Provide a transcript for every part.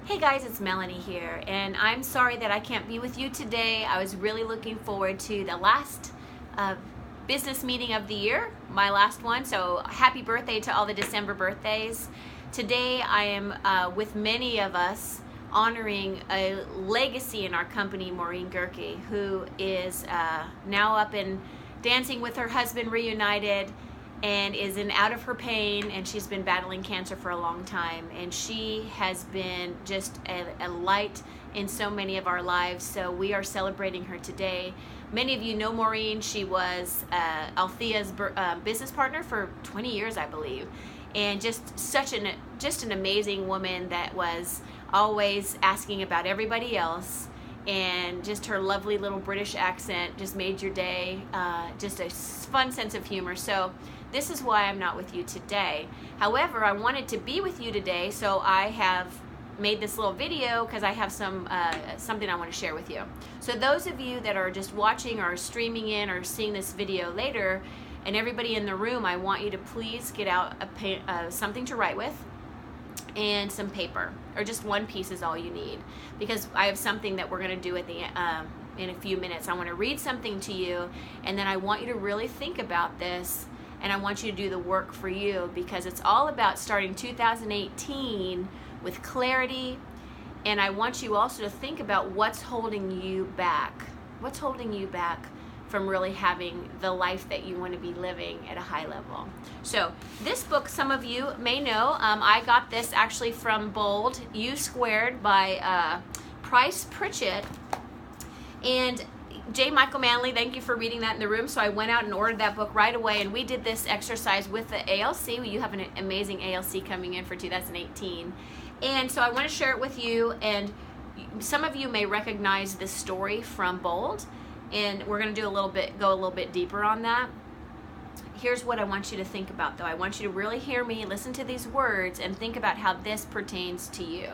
Hey guys, it's Melanie here, and I'm sorry that I can't be with you today. I was really looking forward to the last business meeting of the year, my last one, so happy birthday to all the December birthdays. Today I am with many of us honoring a legacy in our company, Maureen Gerke, who is now up and dancing with her husband, reunited, and is out of her pain, and she's been battling cancer for a long time, and she has been just a light in so many of our lives. So we are celebrating her today. Many of you know Maureen. She was Althea's business partner for 20 years, I believe, and just an amazing woman that was always asking about everybody else, and just her lovely little British accent just made your day, just a fun sense of humor. So this is why I'm not with you today. However, I wanted to be with you today, so I have made this little video because I have something I want to share with you. So those of you that are just watching or streaming in or seeing this video later, and everybody in the room, I want you to please get out something to write with and some paper, or just one piece is all you need, because I have something that we're going to do at the in a few minutes. I want to read something to you, and then I want you to really think about this, and I want you to do the work for you, because it's all about starting 2018 with clarity. And I want you also to think about what's holding you back. What's holding you back from really having the life that you want to be living at a high level. So this book, some of you may know, I got this actually from Bold, U Squared by Price Pritchett. And J. Michael Manley, thank you for reading that in the room. So I went out and ordered that book right away, and we did this exercise with the ALC. You have an amazing ALC coming in for 2018. And so I want to share it with you, and some of you may recognize this story from Bold, and we're going to go a little bit deeper on that. Here's what I want you to think about, though. I want you to really hear me, listen to these words, and think about how this pertains to you.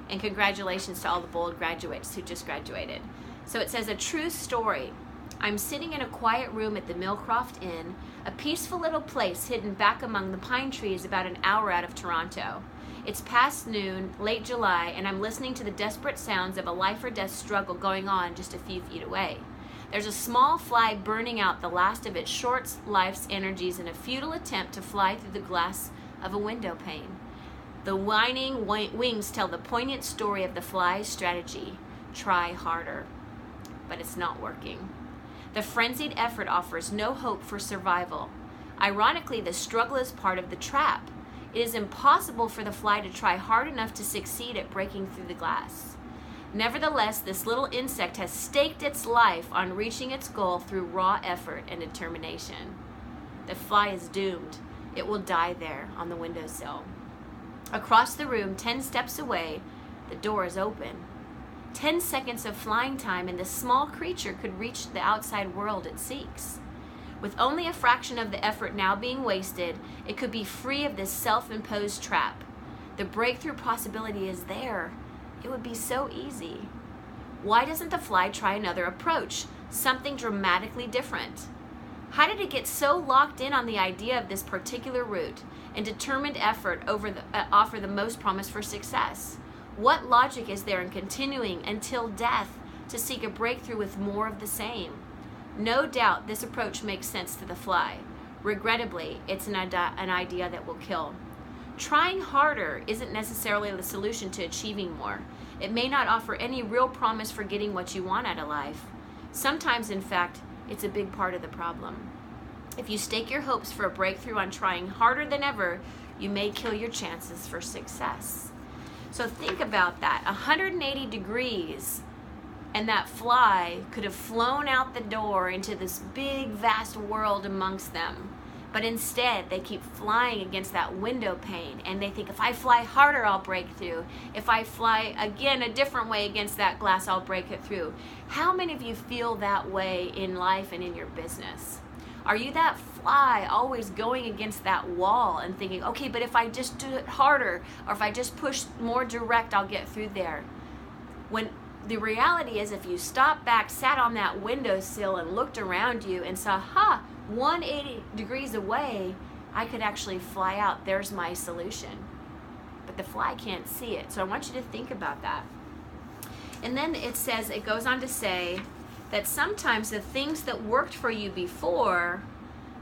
And congratulations to all the Bold graduates who just graduated. So it says, a true story. I'm sitting in a quiet room at the Millcroft Inn, a peaceful little place hidden back among the pine trees about an hour out of Toronto. It's past noon, late July, and I'm listening to the desperate sounds of a life or death struggle going on just a few feet away. There's a small fly burning out the last of its short life's energies in a futile attempt to fly through the glass of a window pane. The whining wings tell the poignant story of the fly's strategy. Try harder. But it's not working. The frenzied effort offers no hope for survival. Ironically, the struggle is part of the trap. It is impossible for the fly to try hard enough to succeed at breaking through the glass. Nevertheless, this little insect has staked its life on reaching its goal through raw effort and determination. The fly is doomed. It will die there on the windowsill. Across the room, 10 steps away, the door is open. 10 seconds of flying time, and this small creature could reach the outside world it seeks. With only a fraction of the effort now being wasted, it could be free of this self-imposed trap. The breakthrough possibility is there. It would be so easy. Why doesn't the fly try another approach, something dramatically different? How did it get so locked in on the idea of this particular route and determined effort offer the most promise for success? What logic is there in continuing until death to seek a breakthrough with more of the same? No doubt this approach makes sense to the fly. Regrettably, it's an idea that will kill. Trying harder isn't necessarily the solution to achieving more. It may not offer any real promise for getting what you want out of life. Sometimes, in fact, it's a big part of the problem. If you stake your hopes for a breakthrough on trying harder than ever, you may kill your chances for success. So think about that, 180 degrees, and that fly could have flown out the door into this big, vast world amongst them. But instead, they keep flying against that window pane, and they think, if I fly harder, I'll break through. If I fly again a different way against that glass, I'll break it through. How many of you feel that way in life and in your business? Are you that fly always going against that wall and thinking, okay, but if I just do it harder, or if I just push more direct, I'll get through there? When the reality is, if you stopped back, sat on that windowsill and looked around you and saw, 180 degrees away, I could actually fly out. There's my solution. but the fly can't see it. So I want you to think about that. And then it goes on to say that sometimes the things that worked for you before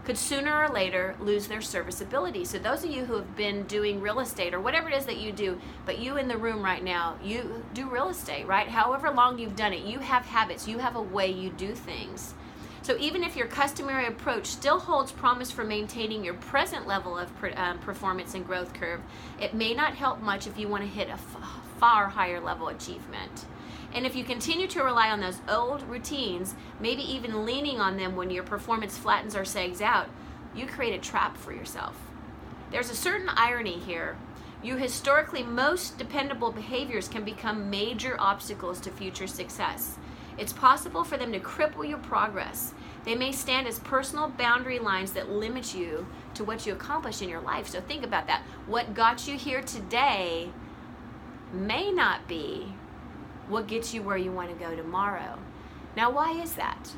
could sooner or later lose their serviceability. So those of you who have been doing real estate or whatever it is that you do, but you in the room right now, you do real estate, right? However long you've done it, you have habits, you have a way you do things. So even if your customary approach still holds promise for maintaining your present level of performance and growth curve, it may not help much if you want to hit a far higher level achievement. And if you continue to rely on those old routines, maybe even leaning on them when your performance flattens or sags out, you create a trap for yourself. There's a certain irony here. Your historically most dependable behaviors can become major obstacles to future success. It's possible for them to cripple your progress. They may stand as personal boundary lines that limit you to what you accomplish in your life. So think about that. What got you here today may not be what gets you where you want to go tomorrow. Now, why is that?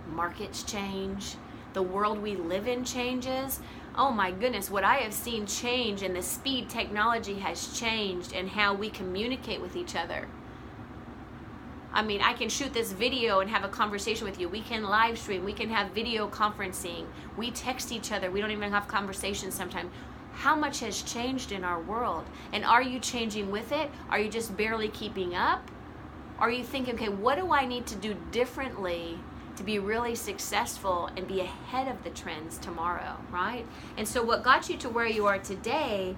Markets change. The world we live in changes. Oh my goodness, what I have seen change, and the speed technology has changed, and how we communicate with each other. I mean, I can shoot this video and have a conversation with you. We can live stream. We can have video conferencing. We text each other. We don't even have conversations sometimes. How much has changed in our world? And are you changing with it? Are you just barely keeping up? Are you thinking, okay, what do I need to do differently to be really successful and be ahead of the trends tomorrow, right? And so what got you to where you are today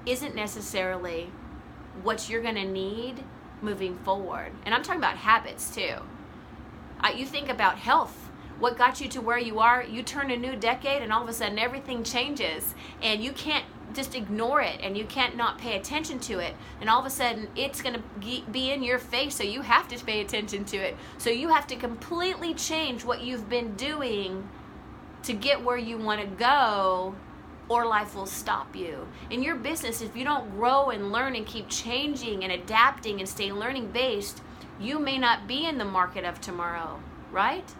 isn't necessarily what you're gonna need moving forward. And I'm talking about habits too. You think about health. What got you to where you are? You turn a new decade and all of a sudden everything changes, and you can't just ignore it, and you can't not pay attention to it, and all of a sudden it's going to be in your face, so you have to pay attention to it. So you have to completely change what you've been doing to get where you want to go, or life will stop you. In your business, if you don't grow and learn and keep changing and adapting and stay learning based, you may not be in the market of tomorrow, right?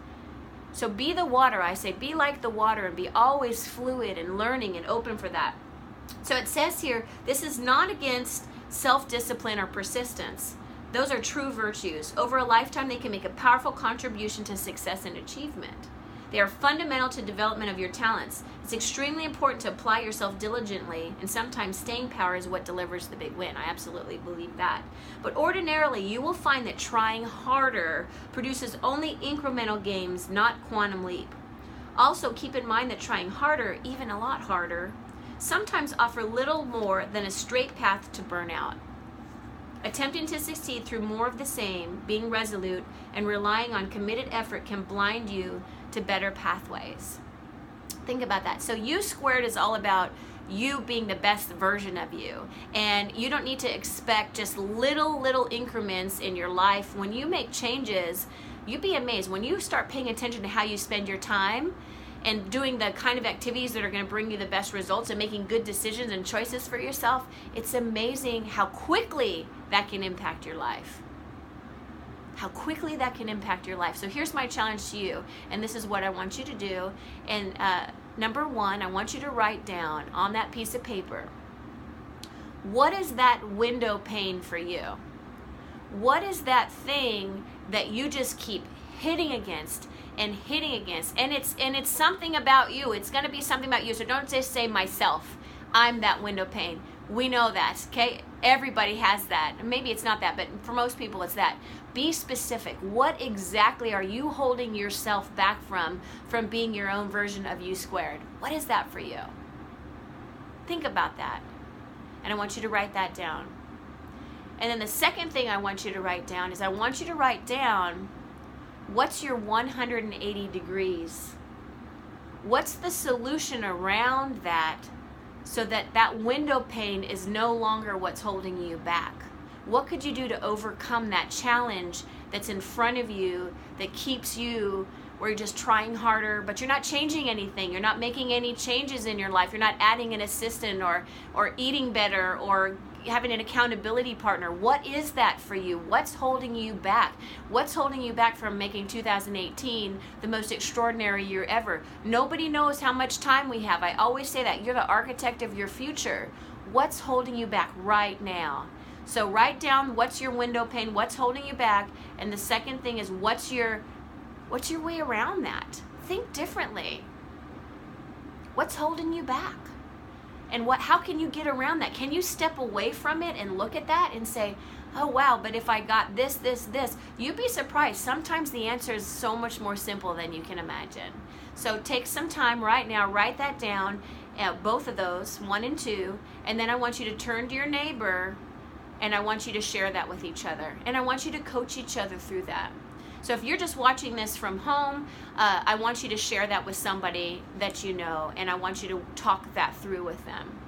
So be the water, I say, be like the water and be always fluid and learning and open for that. So it says here, this is not against self-discipline or persistence. Those are true virtues. Over a lifetime, they can make a powerful contribution to success and achievement. They are fundamental to development of your talents. It's extremely important to apply yourself diligently, and sometimes staying power is what delivers the big win. I absolutely believe that. But ordinarily, you will find that trying harder produces only incremental gains, not quantum leap. Also, keep in mind that trying harder, even a lot harder, sometimes offer little more than a straight path to burnout. Attempting to succeed through more of the same, being resolute, and relying on committed effort can blind you to better pathways. Think about that. So U squared is all about you being the best version of you. And you don't need to expect just little increments in your life. When you make changes, you'd be amazed. When you start paying attention to how you spend your time and doing the kind of activities that are going to bring you the best results and making good decisions and choices for yourself, it's amazing how quickly that can impact your life. How quickly that can impact your life. So here's my challenge to you, and this is what I want you to do. And number one, I want you to write down on that piece of paper, what is that window pane for you? What is that thing that you just keep hitting against and hitting against? And it's something about you. It's going to be something about you. So don't just say myself. I'm that window pane. We know that, okay? Everybody has that. Maybe it's not that, but for most people it's that. Be specific. What exactly are you holding yourself back from being your own version of U squared? What is that for you? Think about that. And I want you to write that down. And then the second thing I want you to write down is I want you to write down, what's your 180 degrees? What's the solution around that so that that window pane is no longer what's holding you back? What could you do to overcome that challenge that's in front of you that keeps you where you're just trying harder, but you're not changing anything. You're not making any changes in your life. You're not adding an assistant or eating better or having an accountability partner. What is that for you? What's holding you back? What's holding you back from making 2018 the most extraordinary year ever? Nobody knows how much time we have. I always say that. You're the architect of your future. What's holding you back right now? So write down what's your window pane, what's holding you back, and the second thing is what's your way around that? Think differently. What's holding you back? And how can you get around that? Can you step away from it and look at that and say, oh wow, but if I got this, you'd be surprised. Sometimes the answer is so much more simple than you can imagine. So take some time right now, write that down, both of those, 1 and 2, and then I want you to turn to your neighbor and I want you to share that with each other. And I want you to coach each other through that. So if you're just watching this from home, I want you to share that with somebody that you know, and I want you to talk that through with them.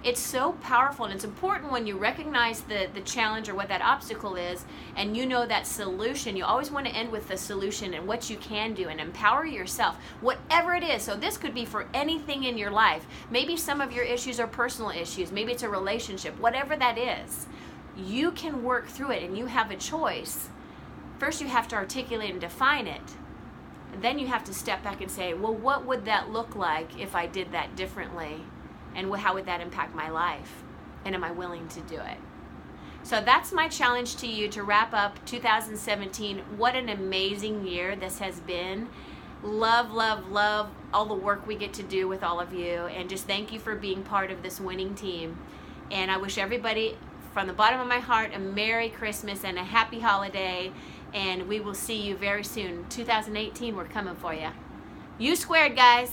It's so powerful, and it's important when you recognize the challenge or what that obstacle is, and you know that solution. You always want to end with the solution and what you can do and empower yourself, whatever it is. So this could be for anything in your life. Maybe some of your issues are personal issues. Maybe it's a relationship. Whatever that is, you can work through it, and you have a choice. First, you have to articulate and define it. And then you have to step back and say, well, what would that look like if I did that differently? And how would that impact my life? And am I willing to do it? So that's my challenge to you to wrap up 2017. What an amazing year this has been. Love, love, love all the work we get to do with all of you. And just thank you for being part of this winning team. And I wish everybody, from the bottom of my heart, a Merry Christmas and a Happy Holiday. And we will see you very soon. 2018, we're coming for you. U squared, guys.